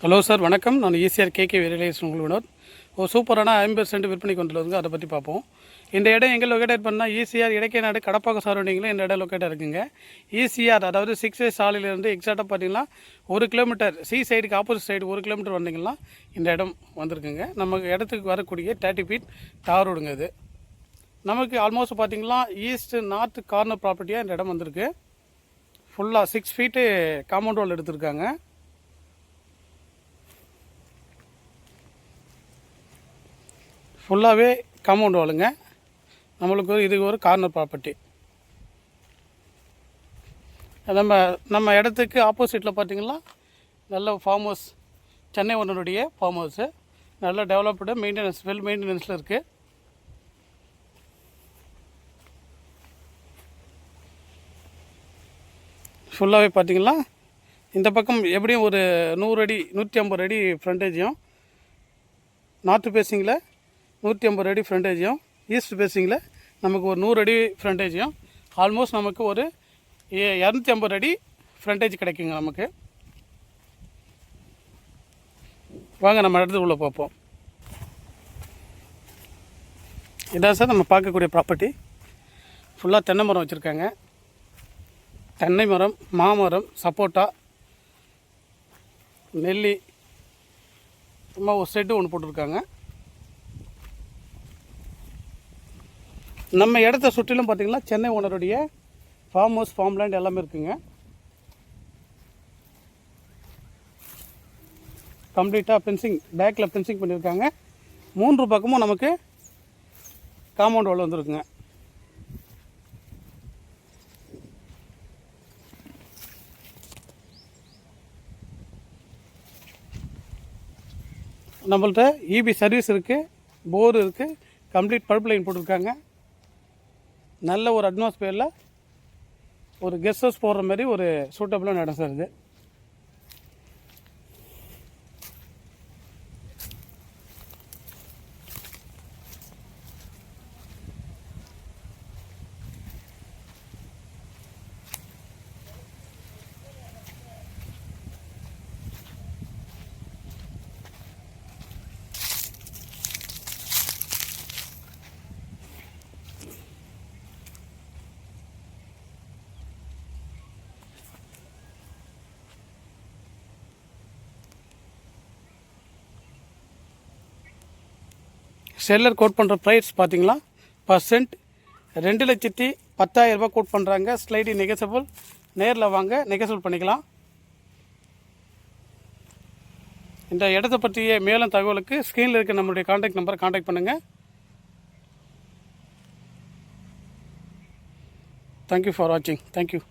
Hello sir, வணக்கம். நான் ECR KK realisation Vinod. ஒரு சூப்பரான 50 விற்பனைக்கு வந்துள்ளதுங்க. அதை பற்றி பார்ப்போம். இந்த இடம் எங்கே லொக்கேட் பண்ணால் ஈசிஆர் இடைக்கைநாடு கடப்பாக்கம் சரௌண்டிங்கில் இந்த இடம் லொக்கேட்டாக இருக்குங்க. ஈசிஆர் அதாவது 6 சாலையிலேருந்து எக்ஸாக்டாக பார்த்தீங்கன்னா 1 கிலோமீட்டர் சி சைடுக்கு ஆப்போசிட் சைடு 1 கிலோமீட்டர் வந்தீங்கன்னா இந்த இடம் வந்திருக்குங்க. நமக்கு இடத்துக்கு வரக்கூடிய 30 ஃபீட் தார் ரோடுங்க. இது நமக்கு ஆல்மோஸ்ட் பார்த்தீங்கன்னா ஈஸ்ட் நார்த் கார்னர் ப்ராப்பர்ட்டியாக இந்த இடம் வந்திருக்கு. ஃபுல்லாக 6 ஃபீட்டு காம்பவுண்ட் வால் எடுத்திருக்காங்க. ஃபுல்லாகவே காம்பவுண்ட் வாலுங்க. நம்மளுக்கு இது ஒரு கார்னர் ப்ராப்பர்ட்டி. நம்ம இடத்துக்கு ஆப்போசிட்டில் பார்த்திங்கன்னா நல்ல ஃபார்ம் ஹவுஸ், சென்னை ஒன்னுடைய ஃபார்ம் ஹவுஸு, நல்ல டெவலப்டு மெயின்டெனன்ஸ், வெல் மெயின்டெனன்ஸில் இருக்குது. ஃபுல்லாகவே பார்த்திங்கன்னா இந்த பக்கம் எப்படியும் ஒரு 100 அடி 150 அடி ஃப்ரண்டேஜையும், நார்த்து பேசிங்கில் 150 அடி ஃப்ரண்டேஜையும், ஈஸ்ட் பேசிங்கில் நமக்கு ஒரு 100 அடி ஃப்ரண்டேஜையும், ஆல்மோஸ்ட் நமக்கு ஒரு 250 அடி ஃப்ரண்டேஜ் கிடைக்குங்க நமக்கு. வாங்க நம்ம இடத்துக்குள்ளே பார்ப்போம். இதான் சார் நம்ம பார்க்கக்கூடிய ப்ராப்பர்ட்டி. ஃபுல்லாக தென்னை மரம் வச்சுருக்காங்க. தென்னை மரம், மாமரம், சப்போட்டா, நெல்லி, சும்மா ஒரு செட்டு ஒன்று போட்டிருக்காங்க. நம்ம இடத்த சுற்றிலும் பார்த்திங்கன்னா சென்னை ஓனருடைய ஃபார்ம் ஹவுஸ், ஃபார்ம் லேண்ட் எல்லாமே இருக்குங்க. கம்ப்ளீட்டாக ஃபென்சிங், பேக்கில் ஃபென்சிங் பண்ணியிருக்காங்க. 3 பக்கமும் நமக்கு காம்பவுண்ட் வால் வந்துருக்குங்க. நம்மள்ட்ட இபி சர்வீஸ் இருக்குது, போர் இருக்குது, கம்ப்ளீட் பைப் லைன் போட்டிருக்காங்க. நல்ல ஒரு அட்மாஸ்பியரில் ஒரு கெஸ்ட் ஹவுஸ் போடுற மாதிரி ஒரு சூட்டபுளான இடம் சார் இது. செல்லர் கோட் பண்ணுற ப்ரைஸ் பார்த்தீங்களா, பர்சன்ட் 2,10,000 கோட் பண்ணுறாங்க. ஸ்லைடி நெகசபிள். நேரில் வாங்க, நெகசபிள் பண்ணிக்கலாம். இந்த இடத்தை பற்றிய மேலும் தகவலுக்கு ஸ்க்ரீனில் இருக்க நம்மளுடைய கான்டாக்ட் நம்பரை கான்டாக்ட் பண்ணுங்கள். தேங்க்யூ ஃபார் வாட்சிங். தேங்க்யூ.